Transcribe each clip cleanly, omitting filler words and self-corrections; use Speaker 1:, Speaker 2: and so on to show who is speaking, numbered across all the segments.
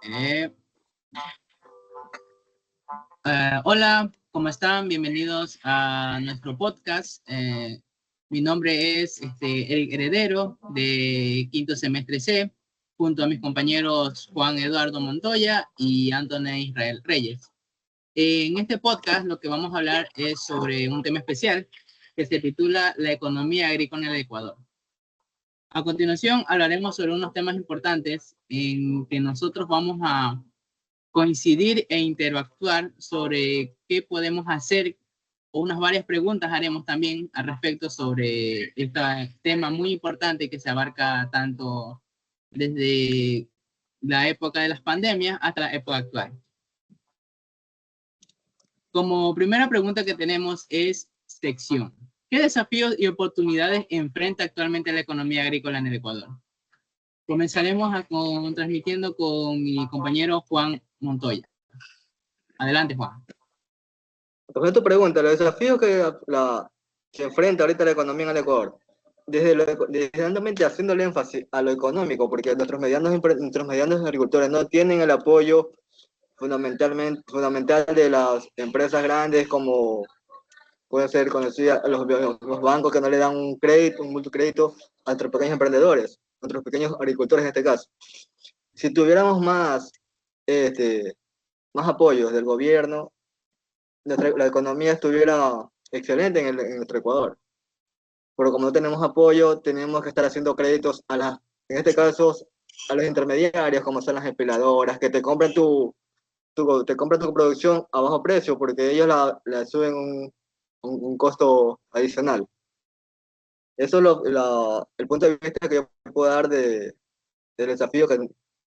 Speaker 1: Eh, Hola, ¿cómo están? Bienvenidos a nuestro podcast. Mi nombre es Eric Heredero de quinto semestre C, junto a mis compañeros Juan Eduardo Montoya y Antonio Israel Reyes. En este podcast lo que vamos a hablar es sobre un tema especial que se titula La economía agrícola en el Ecuador. A continuación hablaremos sobre unos temas importantes en que nosotros vamos a coincidir e interactuar sobre qué podemos hacer, o unas varias preguntas haremos también al respecto sobre este tema muy importante que se abarca tanto desde la época de las pandemias hasta la época actual. Como primera pregunta que tenemos es sección. ¿Qué desafíos y oportunidades enfrenta actualmente la economía agrícola en el Ecuador? Comenzaremos transmitiendo con mi compañero Juan Montoya. Adelante, Juan.
Speaker 2: Entonces tu pregunta, los desafíos que enfrenta ahorita la economía en el Ecuador, desde haciéndole énfasis a lo económico, porque nuestros medianos agricultores no tienen el apoyo fundamental de las empresas grandes, como pueden ser conocidas los bancos que no le dan un crédito, un multicrédito a nuestros pequeños emprendedores, a nuestros pequeños agricultores en este caso. Si tuviéramos más apoyos del gobierno, la economía estuviera excelente en nuestro Ecuador. Pero como no tenemos apoyo, tenemos que estar haciendo créditos en este caso, a los intermediarios, como son las empiladoras, que te compran te compran tu producción a bajo precio, porque ellos la suben un costo adicional. Eso es el punto de vista que yo puedo dar del desafío que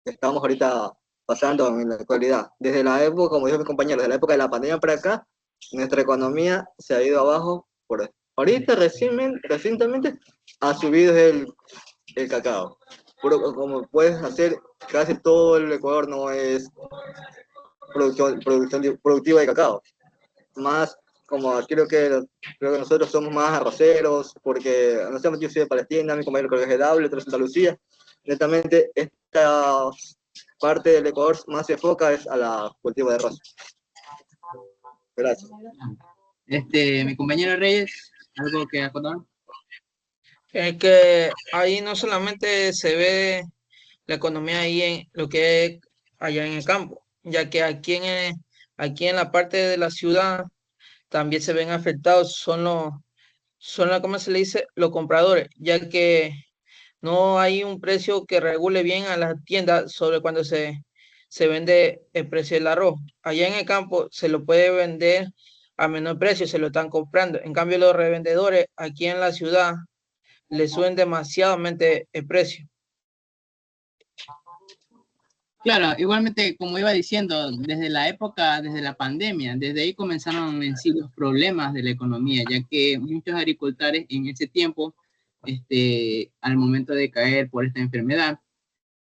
Speaker 2: estamos ahorita pasando en la actualidad. Desde la época, como dijo mi compañero, desde la época de la pandemia para acá, nuestra economía se ha ido abajo. Ahorita, recientemente, ha subido el cacao. Pero como puedes hacer, casi todo el Ecuador no es producción productiva de cacao. Más como creo que nosotros somos más arroceros, porque no sé, yo soy de Palestina, mi compañero creo que es de Dable, otro es de Santa Lucía. Netamente, esta parte del Ecuador más se enfoca es a la cultivo de arroz. Gracias.
Speaker 1: Mi compañero Reyes, ¿algo que acotar?
Speaker 3: Es que ahí no solamente se ve la economía ahí en lo que es allá en el campo, ya que aquí en la parte de la ciudad también se ven afectados, ¿cómo se le dice? Los compradores, ya que no hay un precio que regule bien a las tiendas sobre cuando se vende el precio del arroz. Allá en el campo se lo puede vender a menor precio, se lo están comprando. En cambio, los revendedores aquí en la ciudad le suben demasiadamente el precio.
Speaker 1: Claro, igualmente, como iba diciendo, desde la época, desde la pandemia, desde ahí comenzaron en sí los problemas de la economía, ya que muchos agricultores en ese tiempo, al momento de caer por esta enfermedad,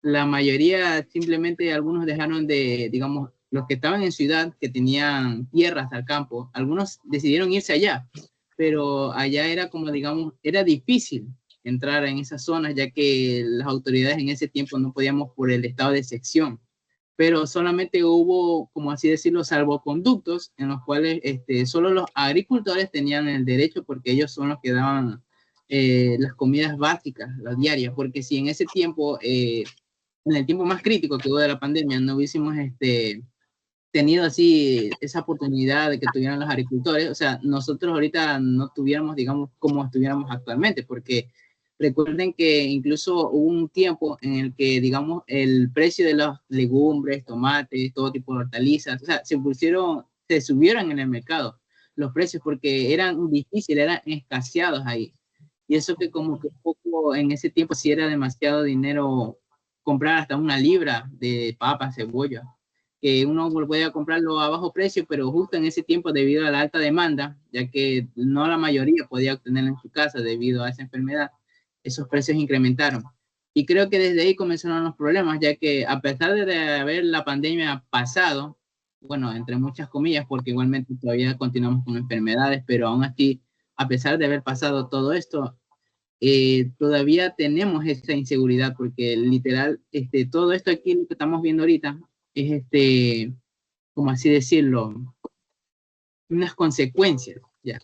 Speaker 1: la mayoría simplemente algunos dejaron de, digamos, los que estaban en ciudad, que tenían tierras al campo, algunos decidieron irse allá, pero allá era como, digamos, era difícil entrar en esas zonas, ya que las autoridades en ese tiempo no podíamos por el estado de sección, pero solamente hubo, como así decirlo, salvoconductos en los cuales solo los agricultores tenían el derecho porque ellos son los que daban las comidas básicas, las diarias, porque si en ese tiempo, en el tiempo más crítico que hubo de la pandemia, no hubiésemos tenido así esa oportunidad de que tuvieran los agricultores, o sea, nosotros ahorita no tuviéramos, digamos, como estuviéramos actualmente, porque recuerden que incluso hubo un tiempo en el que, digamos, el precio de las legumbres, tomates, todo tipo de hortalizas, o sea, se subieron en el mercado los precios porque eran difíciles, eran escaseados ahí. Y eso que como que un poco en ese tiempo sí era demasiado dinero comprar hasta una libra de papas, cebolla, que uno puede comprarlo a bajo precio, pero justo en ese tiempo debido a la alta demanda, ya que no la mayoría podía obtenerlo en su casa debido a esa enfermedad, esos precios incrementaron. Y creo que desde ahí comenzaron los problemas, ya que a pesar de haber la pandemia pasado, bueno, entre muchas comillas, porque igualmente todavía continuamos con enfermedades, pero aún así, a pesar de haber pasado todo esto, todavía tenemos esa inseguridad, porque literal, todo esto aquí que estamos viendo ahorita, es como así decirlo, unas consecuencias, ya,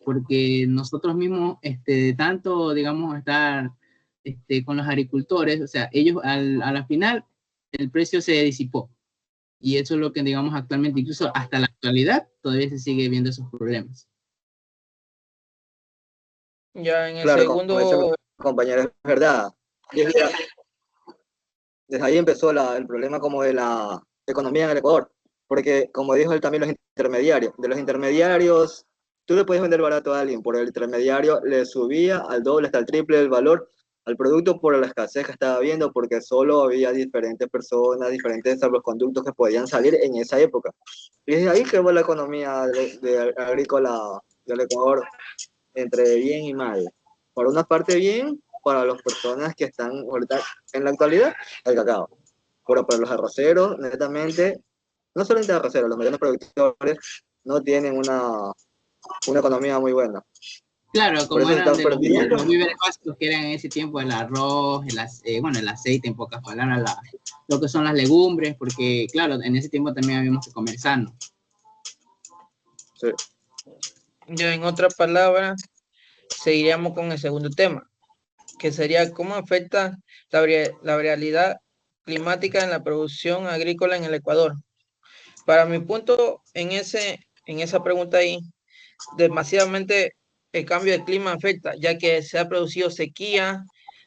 Speaker 1: porque nosotros mismos, de tanto, digamos, estar con los agricultores, o sea, ellos a la final, el precio se disipó, y eso es lo que, digamos, actualmente, incluso hasta la actualidad, todavía se sigue viendo esos problemas.
Speaker 3: Ya en el
Speaker 2: Claro, como dice mi
Speaker 3: segundo,
Speaker 2: compañero, es verdad. Desde ahí empezó el problema como de la economía en el Ecuador, porque como dijo él también, los intermediarios, de los intermediarios, tú le puedes vender barato a alguien, por el intermediario le subía al doble hasta el triple el valor al producto por la escasez que estaba viendo, porque solo había diferentes personas, diferentes salvoconductos que podían salir en esa época. Y desde ahí quedó la economía agrícola del Ecuador entre bien y mal. Por una parte bien, para las personas que están ahorita en la actualidad, el cacao. Pero para los arroceros, netamente, no solamente arroceros, los medianos productores no tienen una economía muy buena.
Speaker 1: Claro,
Speaker 2: Por
Speaker 1: como
Speaker 2: eso se
Speaker 1: eran
Speaker 2: están
Speaker 1: de
Speaker 2: perdiendo.
Speaker 1: los víveres básicos que eran en ese tiempo el arroz, bueno, el aceite, en pocas palabras, lo que son las legumbres, porque claro, en ese tiempo también habíamos que comer sano.
Speaker 2: Sí.
Speaker 3: ya en otras palabras, seguiríamos con el segundo tema, que sería cómo afecta la realidad climática en la producción agrícola en el Ecuador. Para mi punto, en esa pregunta ahí, demasiadamente el cambio de clima afecta, ya que se ha producido sequía,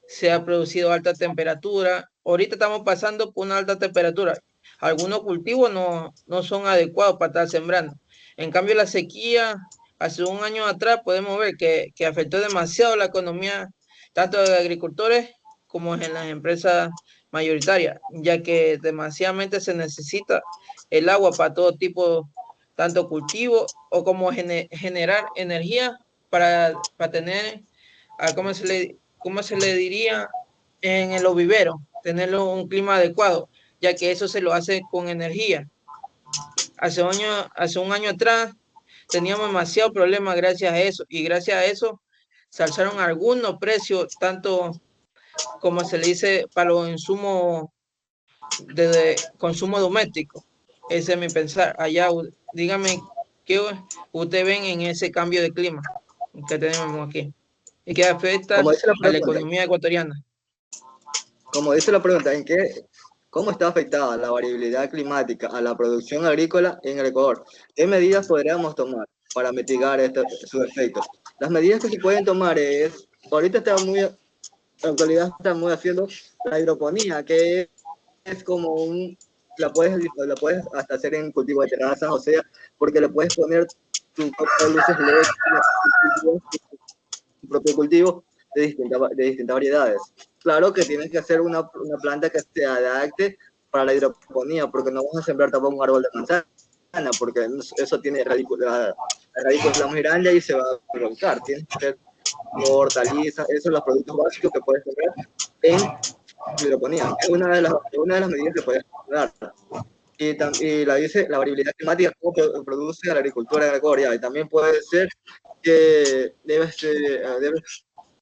Speaker 3: se ha producido alta temperatura. Ahorita estamos pasando por una alta temperatura. Algunos cultivos no son adecuados para estar sembrando. En cambio, la sequía, hace un año atrás, podemos ver que afectó demasiado la economía, tanto de agricultores como en las empresas mayoritarias, ya que demasiadamente se necesita el agua para todo tipo, tanto cultivo o como generar energía para tener, ¿cómo se le diría? En los viveros, tener un clima adecuado, ya que eso se lo hace con energía. Hace un año atrás teníamos demasiado problema gracias a eso, y gracias a eso se alzaron algunos precios, tanto como se le dice para los insumos de consumo doméstico. Ese es mi pensar. Allá, dígame qué usted ven en ese cambio de clima que tenemos aquí y que afecta
Speaker 2: Como dice la
Speaker 3: a la
Speaker 2: pregunta,
Speaker 3: economía ecuatoriana.
Speaker 2: ¿cómo está afectada la variabilidad climática a la producción agrícola en el Ecuador? ¿Qué medidas podríamos tomar para mitigar sus efectos? Las medidas que se pueden tomar ahorita en la actualidad está muy haciendo la hidroponía, que es como la puedes hasta hacer en cultivo de terrazas, o sea, porque le puedes poner tu propio luces LED, tu propio cultivo de distintas variedades. Claro que tienes que hacer una planta que se adapte para la hidroponía, porque no vas a sembrar tampoco un árbol de manzana, porque eso tiene la raíz muy grande y se va a broncar. Tienes que hacer hortalizas, esos son los productos básicos que puedes sembrar en hidroponía. Es una de las medidas que puedes dar. Y la variabilidad climática, cómo produce la agricultura en Ecuador. Y también puede ser que debes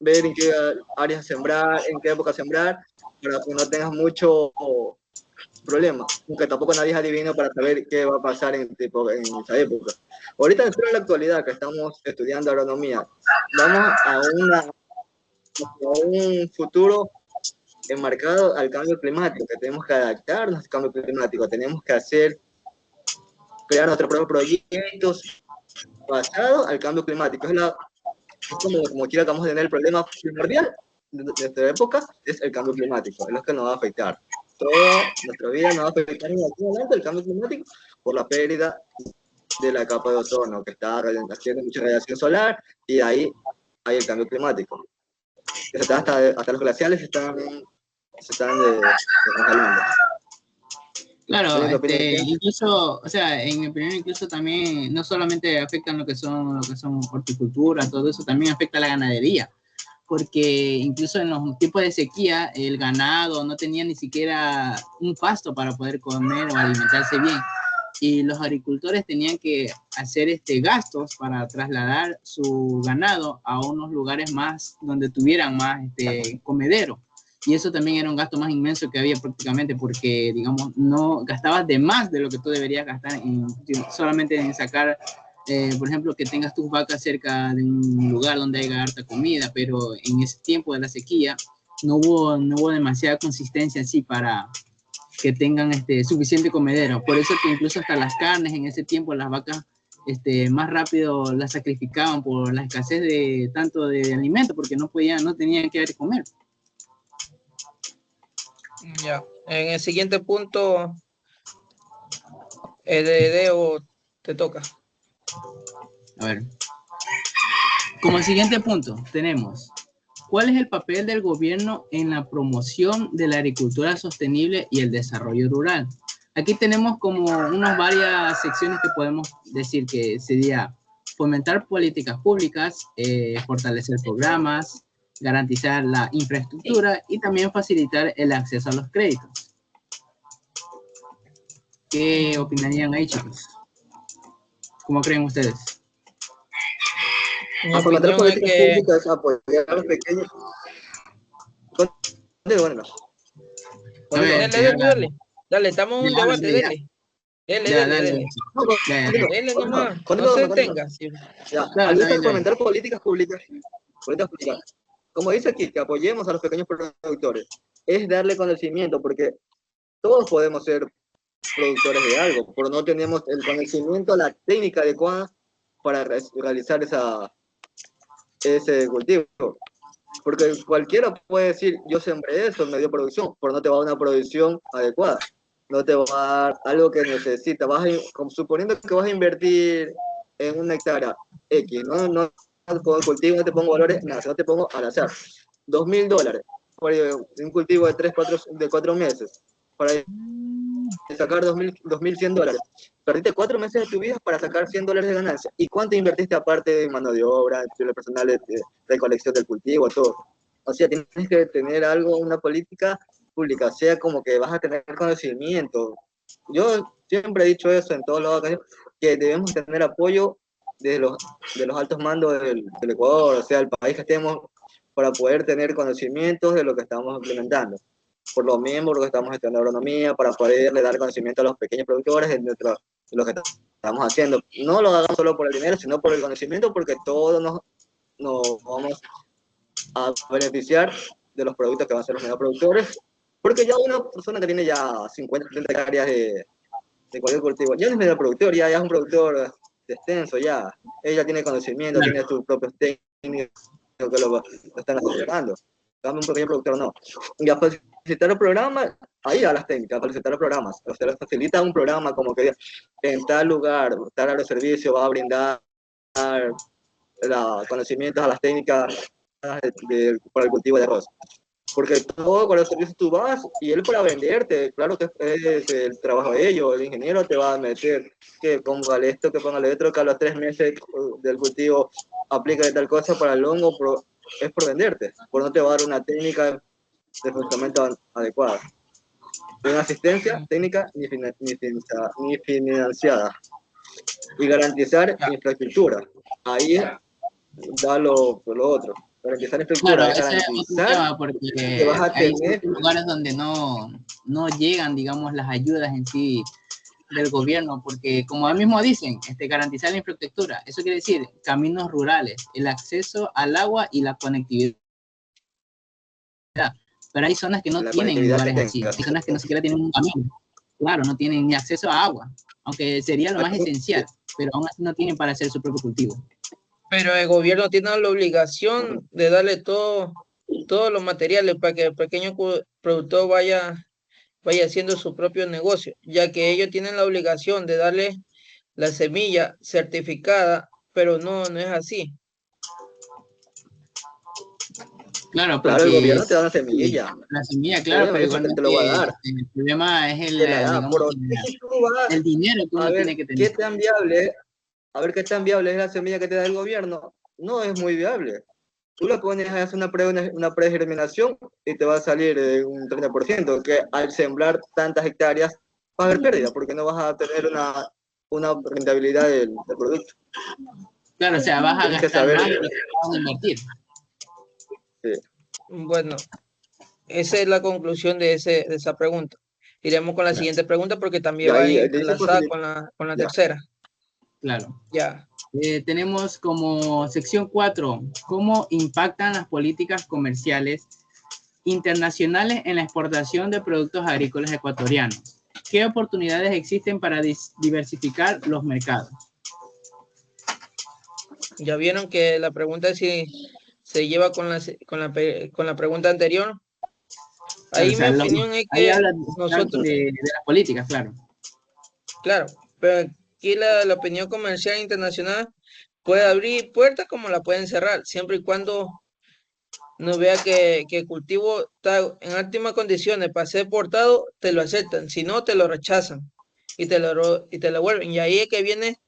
Speaker 2: ver en qué áreas sembrar, en qué época sembrar, para que no tengas mucho problema, aunque tampoco nadie es adivino para saber qué va a pasar en esa época. Ahorita en la actualidad que estamos estudiando agronomía, vamos a un futuro enmarcado al cambio climático, que tenemos que adaptarnos al cambio climático, tenemos que crear nuestros propios proyectos basados al cambio climático. Como quiera que vamos a tener el problema primordial de nuestra época, es el cambio climático, es lo que nos va a afectar. Toda nuestra vida nos va a afectar en algún momento el cambio climático por la pérdida de la capa de ozono, que está haciendo mucha radiación solar, y ahí hay el cambio climático. Hasta los glaciales se están descongelando.
Speaker 1: Claro, incluso, o sea, en mi opinión, incluso también no solamente afectan lo que son horticultura, todo eso, también afecta a la ganadería, porque incluso en los tiempos de sequía, el ganado no tenía ni siquiera un pasto para poder comer o alimentarse bien, y los agricultores tenían que hacer gastos para trasladar su ganado a unos lugares más donde tuvieran más comedero. y eso también era un gasto más inmenso que había prácticamente, porque, digamos, no gastabas de más de lo que tú deberías gastar solamente en sacar, por ejemplo, que tengas tus vacas cerca de un lugar donde haya harta comida, pero en ese tiempo de la sequía no hubo demasiada consistencia así para que tengan suficiente comedero. Por eso que incluso hasta las carnes en ese tiempo, las vacas más rápido las sacrificaban por la escasez de tanto de alimento, porque no tenían que comer.
Speaker 3: Ya, en el siguiente punto, Deo, te toca.
Speaker 1: A ver. Como siguiente punto, tenemos, ¿cuál es el papel del gobierno en la promoción de la agricultura sostenible y el desarrollo rural? Aquí tenemos como unas varias secciones que podemos decir que sería fomentar políticas públicas, fortalecer programas, garantizar la infraestructura y también facilitar el acceso a los créditos. ¿Qué opinarían ahí, chicos? ¿Cómo creen ustedes?
Speaker 3: Mi opinión es que...
Speaker 2: públicas, apoyar a los pequeños. Bueno,
Speaker 3: dale, estamos en un debate, dale. Dele nomás, no se detenga.
Speaker 2: Al fomentar políticas públicas, como dice aquí, que apoyemos a los pequeños productores, es darle conocimiento, porque todos podemos ser productores de algo, pero no tenemos el conocimiento, la técnica adecuada para realizar ese cultivo. Porque cualquiera puede decir, yo sembré eso, me dio producción, pero no te va a dar una producción adecuada. No te va a dar algo que necesitas. Suponiendo que vas a invertir en una hectárea X, no pongo cultivo, no te pongo valores, nada, no te pongo al azar. $2,000 por un cultivo de 4 meses, para sacar $2,100. Perdiste 4 meses de tu vida para sacar $100 de ganancia. ¿Y cuánto invertiste aparte de mano de obra, de personal de recolección del cultivo, todo? O sea, tienes que tener una política pública, sea como que vas a tener conocimiento. Yo siempre he dicho eso en todos los casos, que debemos tener apoyo de los altos mandos del Ecuador, o sea, el país que estemos, para poder tener conocimientos de lo que estamos implementando. Por lo mismo, porque estamos estudiando agronomía, para poderle dar conocimiento a los pequeños productores de lo que estamos haciendo. No lo hagamos solo por el dinero, sino por el conocimiento, porque todos nos vamos a beneficiar de los productos que van a ser los mejores productores, porque ya una persona que tiene ya 50, 70 hectáreas de cualquier cultivo, ya no es medio productor, ya es un productor extenso, ya. Ella tiene conocimiento, tiene sus propios técnicos que lo están asesorando. Un pequeño productor no. Y a facilitar el programa, ahí a las técnicas, facilitar los programas. O sea, facilita un programa como que en tal lugar, tal agroservicio va a brindar conocimientos a las técnicas para el cultivo de arroz. Porque todo con los servicios tú vas y él para venderte, claro que es el trabajo de ellos, el ingeniero te va a meter que ponga esto, que ponga lo otro, que a los 3 meses del cultivo aplica de tal cosa para el hongo, pero es por venderte, por no te va a dar una técnica de funcionamiento adecuada. Una asistencia técnica ni financiada. Y garantizar infraestructura. Ahí da lo otro. Garantizar infraestructura.
Speaker 1: Claro, ese es otro tema, porque hay lugares donde no llegan, digamos, las ayudas en sí del gobierno, porque como mismo dicen, garantizar la infraestructura, eso quiere decir caminos rurales, el acceso al agua y la conectividad. Pero hay zonas que no tienen lugares así, hay zonas que no siquiera tienen un camino, claro, no tienen ni acceso a agua, aunque sería lo más esencial, pero aún así no tienen para hacer su propio cultivo.
Speaker 3: Pero el gobierno tiene la obligación de darle todos los materiales para que el pequeño productor vaya haciendo su propio negocio, ya que ellos tienen la obligación de darle la semilla certificada, pero no es así.
Speaker 1: Claro, porque
Speaker 2: el gobierno te da una semilla.
Speaker 1: La semilla, claro, pero igualmente
Speaker 2: te lo va a dar.
Speaker 1: El problema es el dinero que uno tiene que tener.
Speaker 2: ¿Qué tan viable? A ver qué tan viable es la semilla que te da el gobierno. No es muy viable. Tú la pones a hacer una pregerminación y te va a salir un 30%, que al sembrar tantas hectáreas va a haber pérdida, porque no vas a tener una rentabilidad del producto.
Speaker 1: Claro, o sea, vas a gastar más de lo que vas a invertir.
Speaker 3: Sí. Bueno, esa es la conclusión de esa pregunta. Iremos con la
Speaker 2: Ya.
Speaker 3: siguiente pregunta porque también
Speaker 2: Y
Speaker 3: va
Speaker 2: ahí le dice
Speaker 3: enlazada con la
Speaker 2: ya.
Speaker 3: tercera.
Speaker 1: Claro.
Speaker 3: Ya.
Speaker 1: Tenemos como sección 4, ¿cómo impactan las políticas comerciales internacionales en la exportación de productos agrícolas ecuatorianos? ¿Qué oportunidades existen para diversificar los mercados?
Speaker 3: Ya vieron que la pregunta si se lleva con la pregunta anterior.
Speaker 1: Claro,
Speaker 3: Ahí
Speaker 1: o
Speaker 3: mi
Speaker 1: sea,
Speaker 3: opinión es
Speaker 1: ahí
Speaker 3: que
Speaker 1: habla
Speaker 3: nosotros,
Speaker 1: de las políticas, claro.
Speaker 3: claro, pero aquí la opinión comercial internacional puede abrir puertas como la pueden cerrar, siempre y cuando no vea que el cultivo está en óptimas condiciones para ser portado, te lo aceptan, si no, te lo rechazan y te lo vuelven. Y ahí es que viene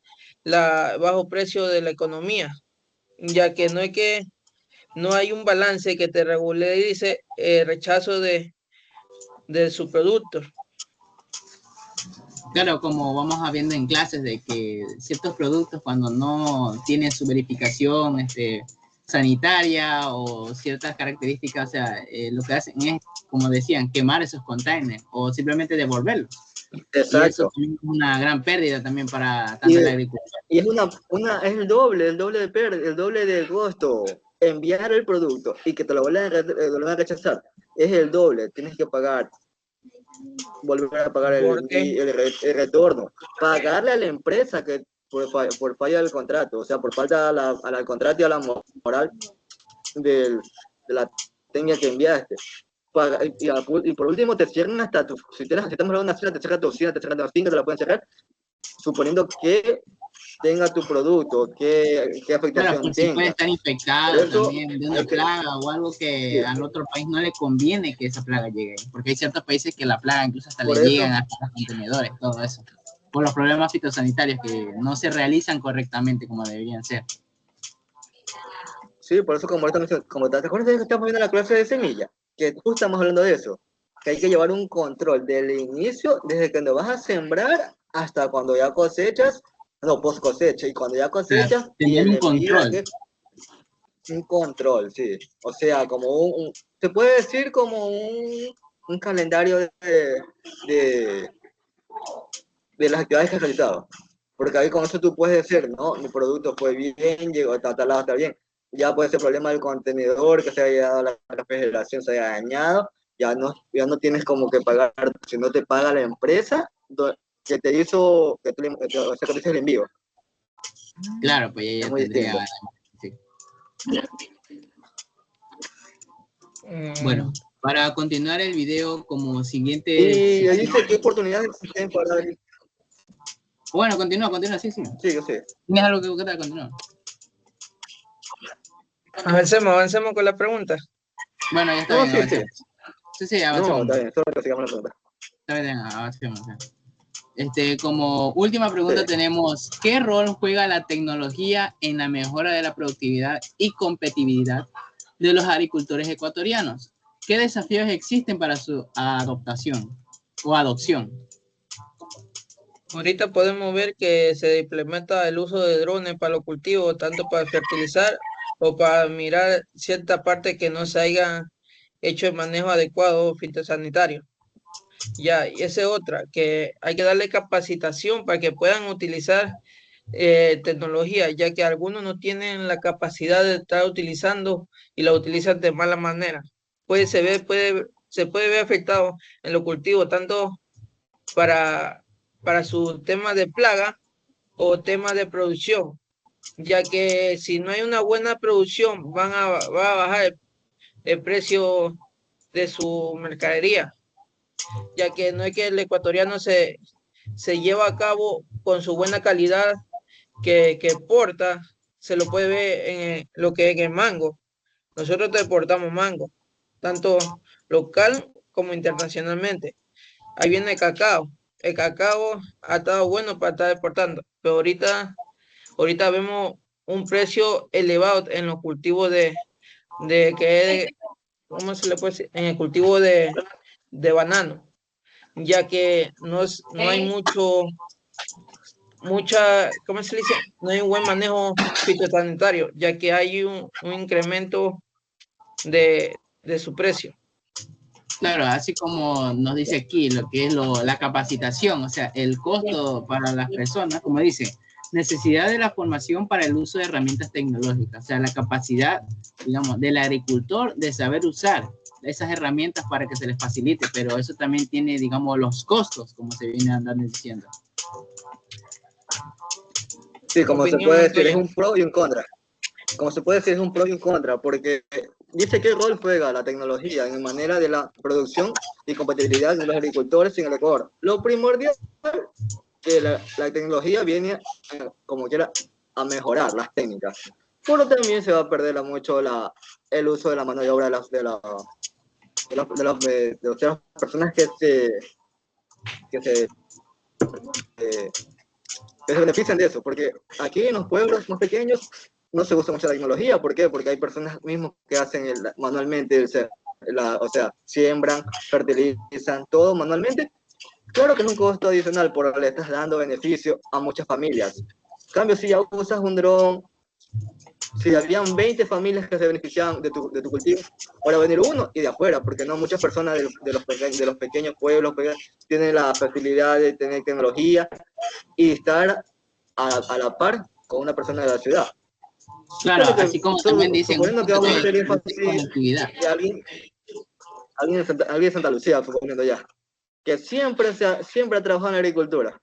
Speaker 3: la bajo precio de la economía, ya que no hay un balance que te regularice el rechazo de su producto.
Speaker 1: Claro, como vamos a viendo en clases de que ciertos productos cuando no tienen su verificación sanitaria o ciertas características, o sea, lo que hacen es, como decían, quemar esos containers o simplemente devolverlos. Y eso
Speaker 2: Exacto.
Speaker 1: también es una gran pérdida también para
Speaker 2: Y,
Speaker 1: tanto la agricultura.
Speaker 2: y es es el doble de el doble de costo enviar el producto y que te lo vuelvan a rechazar. Es el doble, tienes que pagar, volver a pagar
Speaker 3: Porque
Speaker 2: el retorno, pagarle a la empresa que por falla del contrato, o sea, por falta al contrato y a la moral de la técnica que enviaste. Y por último, te cierran hasta si estamos hablando de una cena, te cierran tu oficina, te cierran tu finca, te la pueden cerrar, suponiendo que tenga tu producto, qué
Speaker 1: Claro,
Speaker 2: afectación
Speaker 1: por si puede
Speaker 2: tenga.
Speaker 1: estar
Speaker 2: Por
Speaker 1: infectado
Speaker 2: eso
Speaker 1: también de una
Speaker 2: hay que,
Speaker 1: plaga o algo que
Speaker 2: sí,
Speaker 1: al otro país no le conviene que esa plaga llegue, porque hay ciertos países que la plaga incluso hasta le
Speaker 2: por eso,
Speaker 1: llegan hasta los contenedores, todo eso, por los problemas fitosanitarios que no se realizan correctamente como deberían ser.
Speaker 2: sí, por eso como te acuerdas de que estamos viendo la clase de semilla, que justo estamos hablando de eso, que hay que llevar un control del inicio, desde cuando vas a sembrar hasta cuando ya cosechas, no, post cosecha, y cuando ya
Speaker 1: Claro,
Speaker 2: cosechas y
Speaker 1: tener
Speaker 2: el
Speaker 1: un
Speaker 2: envío,
Speaker 1: control.
Speaker 2: un control, sí. O sea, como se puede decir como un calendario de, de las actividades que has realizado. Porque ahí con eso tú puedes decir, no, mi producto fue bien, llegó a tal lado, está bien. Ya puede ser problema del contenedor, que se haya llegado a la refrigeración, se haya dañado, ya no tienes como que pagar, si no te paga la empresa que te hizo, o sea, que te hizo el envío.
Speaker 1: Claro, pues
Speaker 2: Es
Speaker 1: ella
Speaker 2: muy distinto.
Speaker 1: tendría. Sí. Bueno, para continuar el video como siguiente
Speaker 2: Y ahí
Speaker 1: sección.
Speaker 2: dice qué oportunidades existen para...
Speaker 1: Bueno, continúa, sí, sí.
Speaker 2: Sí, yo sé.
Speaker 1: ¿Tienes algo que buscar? Continúa.
Speaker 3: avancemos con la pregunta.
Speaker 1: Bueno, ya está
Speaker 2: No,
Speaker 1: bien,
Speaker 2: sí, sí.
Speaker 1: avancemos. Sí,
Speaker 2: No,
Speaker 1: avancemos.
Speaker 2: está bien, solo que sigamos la pregunta.
Speaker 1: Está bien, avancemos. Como última pregunta
Speaker 2: Sí.
Speaker 1: tenemos, ¿qué rol juega la tecnología en la mejora de la productividad y competitividad de los agricultores ecuatorianos? ¿Qué desafíos existen para su adoptación o adopción?
Speaker 3: Ahorita podemos ver que se implementa el uso de drones para los cultivos, tanto para fertilizar o para mirar cierta parte que no se haya hecho el manejo adecuado fitosanitario. Ya, y esa es otra, que hay que darle capacitación para que puedan utilizar tecnología, ya que algunos no tienen la capacidad de estar utilizando y la utilizan de mala manera. Se puede ver afectado en los cultivos, tanto para, para su tema de plaga o tema de producción, ya que si no hay una buena producción, va a bajar el precio de su mercadería, ya que no es que el ecuatoriano se lleva a cabo con su buena calidad que exporta, se lo puede ver en lo que es en el mango. Nosotros te exportamos mango, tanto local como internacionalmente. Ahí viene el cacao. El cacao ha estado bueno para estar exportando, pero ahorita vemos un precio elevado en los cultivos ¿cómo se le puede decir? En el cultivo de banano, ya que no hay ¿cómo se le dice? No hay un buen manejo fitosanitario, ya que hay un incremento de su precio.
Speaker 1: Claro, así como nos dice aquí lo que es la capacitación, o sea, el costo para las personas, como dice, necesidad de la formación para el uso de herramientas tecnológicas, o sea, la capacidad, digamos, del agricultor de saber usar esas herramientas para que se les facilite, pero eso también tiene, digamos, los costos, como se viene andando diciendo.
Speaker 2: Sí, como se
Speaker 3: Opinión,
Speaker 2: puede decir, es
Speaker 3: Antonio.
Speaker 2: un pro y un contra. Como se puede decir, es un pro y un contra, porque dice qué rol juega la tecnología en manera de la producción y competitividad de los agricultores en el Ecuador. Lo primordial que la tecnología viene, como quiera, a mejorar las técnicas, pero también se va a perder mucho el uso de la mano de obra de las personas que eh, que se benefician de eso, porque aquí en los pueblos más pequeños no se usa mucha tecnología. ¿Por qué? Porque hay personas mismos que hacen manualmente, o sea, siembran, fertilizan, todo manualmente. Claro que es un costo adicional, pero le estás dando beneficio a muchas familias. En cambio, si ya usas un dron, si habían 20 familias que se beneficiaban de tu cultivo, ahora va a venir uno y de afuera, porque no muchas personas de los pequeños pueblos tienen la facilidad de tener tecnología y estar a la par con una persona de la ciudad.
Speaker 1: Claro, así como también dicen, un
Speaker 2: Suponiendo que
Speaker 1: punto
Speaker 2: vamos a hacer
Speaker 1: de
Speaker 2: énfasis
Speaker 1: conectividad.
Speaker 2: de alguien de Santa Lucía, suponiendo ya, que siempre ha trabajado en la agricultura.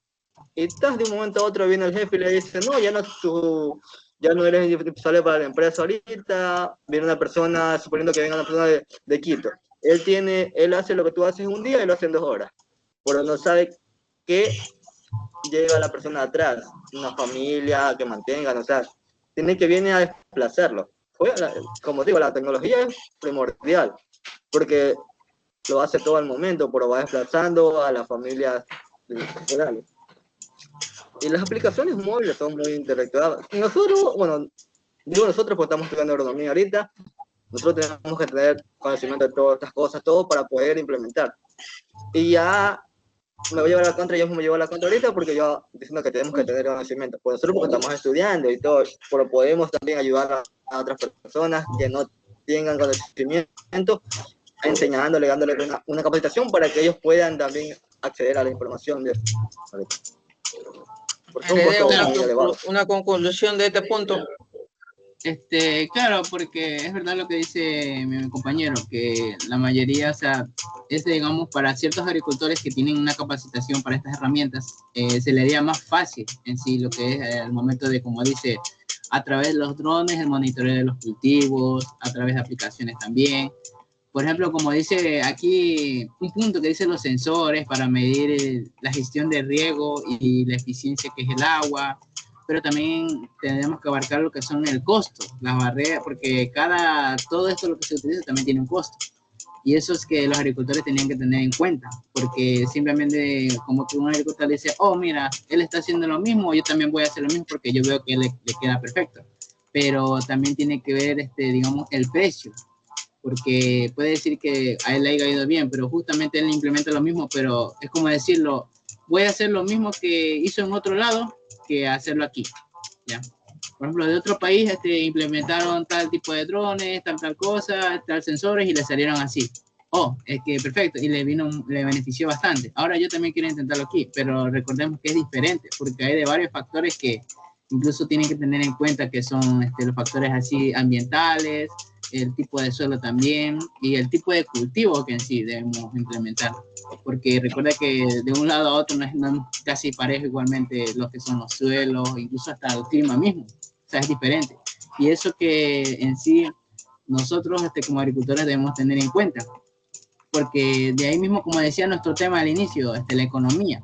Speaker 2: Y estás de un momento a otro viene el jefe y le dice, no, ya no eres indispensable para la empresa ahorita, viene una persona, suponiendo que venga una persona de Quito. Él hace lo que tú haces un día y lo hace en 2 horas, pero no sabe que llega la persona atrás, una familia que mantengan, o sea, viene a desplazarlo. Como digo, la tecnología es primordial, porque lo hace todo al momento, pero va desplazando a las familias rurales. Y las aplicaciones móviles son muy interactuadas. Nosotros, bueno, digo nosotros porque estamos estudiando agronomía ahorita, nosotros tenemos que tener conocimiento de todas estas cosas, todo para poder implementar. Y ya me voy a llevar a la contra, yo me llevo a la contra ahorita porque yo diciendo que tenemos que tener conocimiento. Pues nosotros porque estamos estudiando y todo, pero podemos también ayudar a otras personas que no tengan conocimiento, enseñándole, dándole una capacitación para que ellos puedan también acceder a la información de eso. Porque es un
Speaker 3: Heredé
Speaker 2: costo muy elevado.
Speaker 3: una conclusión de este punto.
Speaker 1: Claro, porque es verdad lo que dice mi compañero, que la mayoría, o sea, digamos, para ciertos agricultores que tienen una capacitación para estas herramientas, se le haría más fácil en sí lo que es el momento de, como dice, a través de los drones, el monitoreo de los cultivos, a través de aplicaciones también. Por ejemplo, como dice aquí, un punto que dice los sensores para medir la gestión de riego y la eficiencia que es el agua, pero también tenemos que abarcar lo que son el costo, las barreras, porque todo esto lo que se utiliza también tiene un costo. Y eso es que los agricultores tenían que tener en cuenta, porque simplemente como que un agricultor dice, oh, mira, él está haciendo lo mismo, yo también voy a hacer lo mismo porque yo veo que le queda perfecto. Pero también tiene que ver, digamos, el precio, porque puede decir que a él le haya ido bien, pero justamente él implementa lo mismo, pero es como decirlo, voy a hacer lo mismo que hizo en otro lado que hacerlo aquí, ¿ya? Por ejemplo, de otro país implementaron tal tipo de drones, tal cosa, tal sensores y le salieron así. Oh, es que perfecto, y le benefició bastante. Ahora yo también quiero intentarlo aquí, pero recordemos que es diferente, porque hay de varios factores que incluso tienen que tener en cuenta, que son los factores así ambientales, el tipo de suelo también y el tipo de cultivo que en sí debemos implementar, porque recuerda que de un lado a otro no es casi parejo igualmente lo que son los suelos, incluso hasta el clima mismo, o sea, es diferente. Y eso que en sí nosotros como agricultores debemos tener en cuenta, porque de ahí mismo, como decía nuestro tema al inicio, la economía,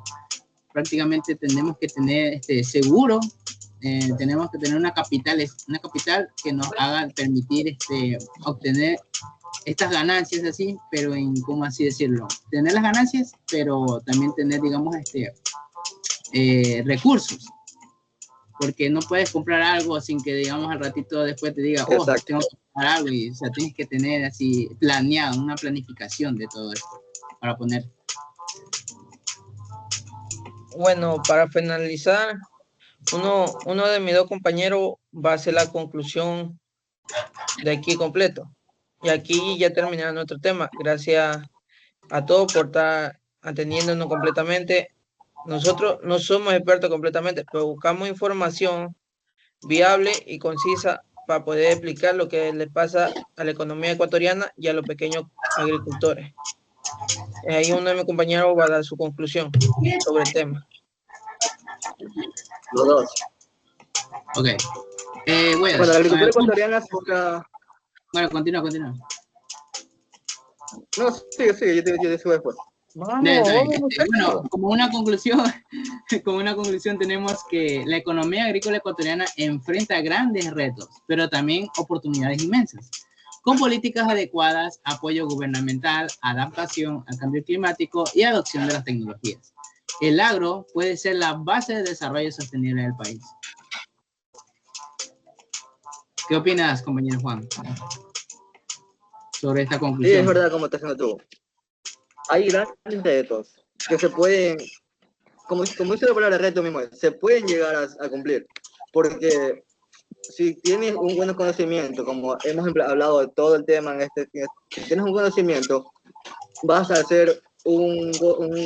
Speaker 1: prácticamente tenemos que tener seguro, tenemos que tener una capital que nos haga permitir obtener estas ganancias así, pero en, ¿cómo así decirlo? Tener las ganancias, pero también tener, digamos, recursos, porque no puedes comprar algo sin que, digamos, al ratito después te diga, oh,
Speaker 2: Exacto.
Speaker 1: tengo que comprar algo, y, o sea, tienes que tener así planeado, una planificación de todo esto para poner.
Speaker 3: Bueno, para finalizar, uno de mis dos compañeros va a hacer la conclusión de aquí completo. Y aquí ya terminamos nuestro tema. Gracias, a todos por estar atendiéndonos completamente. Nosotros no somos expertos completamente, pero buscamos información viable y concisa para poder explicar lo que le pasa a la economía ecuatoriana y a los pequeños agricultores. Ahí uno de mis compañeros va a dar su conclusión sobre el tema.
Speaker 2: Los dos.
Speaker 1: Ok.
Speaker 2: Bueno, la agricultura ecuatoriana se busca...
Speaker 1: Bueno, continúa.
Speaker 2: No, sigue, yo te sigo después.
Speaker 1: Bueno, como una conclusión tenemos que la economía agrícola ecuatoriana enfrenta grandes retos, pero también oportunidades inmensas, con políticas adecuadas, apoyo gubernamental, adaptación al cambio climático y adopción de las tecnologías. El agro puede ser la base de desarrollo sostenible del país. ¿Qué opinas, compañero Juan, sobre esta conclusión?
Speaker 2: Sí, es verdad, como estás haciendo tú. Hay grandes retos que se pueden, como dice la palabra reto mismo, se pueden llegar a cumplir, porque si tienes un buen conocimiento, como hemos hablado de todo el tema, si tienes un conocimiento, vas a hacer un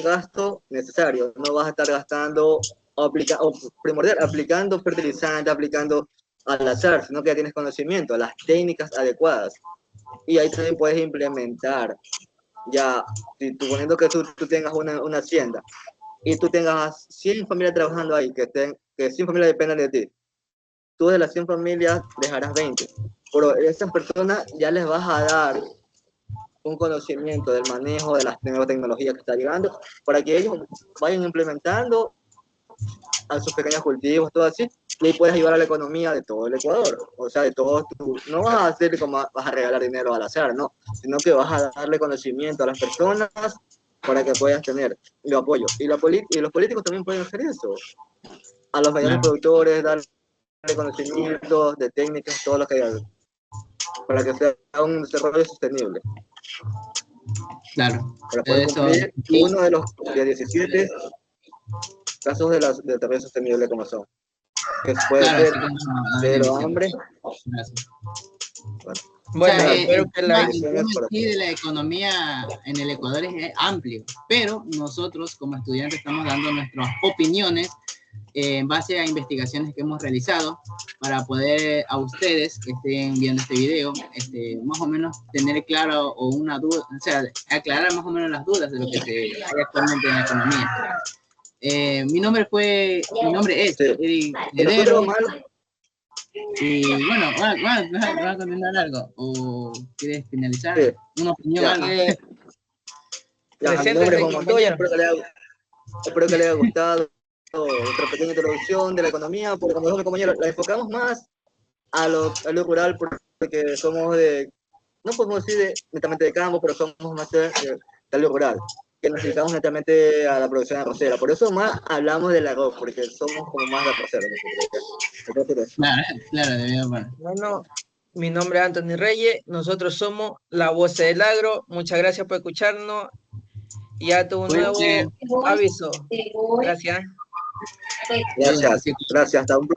Speaker 2: gasto necesario, no vas a estar gastando aplicando fertilizantes, aplicando al azar, sino que ya tienes conocimiento, las técnicas adecuadas, y ahí también puedes implementar. Ya, si suponiendo que tú tengas una hacienda y tú tengas 100 familias trabajando ahí, que 100 familias dependen de ti, tú de las 100 familias dejarás 20, pero a esas personas ya les vas a dar un conocimiento del manejo de las nuevas tecnologías que está llegando, para que ellos vayan implementando a sus pequeños cultivos, todo así, y ahí puedes ayudar a la economía de todo el Ecuador. O sea, de todos no vas a hacer como vas a regalar dinero al azar, no, sino que vas a darle conocimiento a las personas para que puedan tener el apoyo. Y los políticos también pueden hacer eso. A los mayores productores, darle conocimiento de técnicas, todo lo que hay, para que sea un desarrollo sostenible.
Speaker 1: Claro.
Speaker 2: Para poder cumplir uno de los 17 casos de desarrollo sostenible como son. Que puede ser cero hambre.
Speaker 3: Bueno, espero que
Speaker 1: el tema de la economía en el Ecuador es amplio, pero nosotros como estudiantes estamos dando nuestras opiniones en base a investigaciones que hemos realizado para poder a ustedes que estén viendo este video, más o menos tener claro o una duda, o sea, aclarar más o menos las dudas de lo que se hay actualmente en la economía. Mi nombre es Eric Heredero. Y bueno, ¿vas a continuar algo? ¿O quieres finalizar?
Speaker 2: Sí.
Speaker 1: ¿Una opinión? Algo?
Speaker 2: Mi nombre es Juan Montoya, espero que le haya gustado nuestra pequeña introducción de la economía, porque como dijo mi compañero, la enfocamos más a lo rural, porque somos no podemos decir netamente de campo, pero somos más de lo rural, que nos dedicamos netamente a la producción arrocera. Por eso más hablamos del arroz, porque somos como más de arroceros.
Speaker 1: Claro, debido a...
Speaker 3: Bueno, mi nombre es Anthony Reyes, nosotros somos la voz del agro. Muchas gracias por escucharnos y hasta un nuevo aviso. Gracias.
Speaker 2: Gracias. Hasta un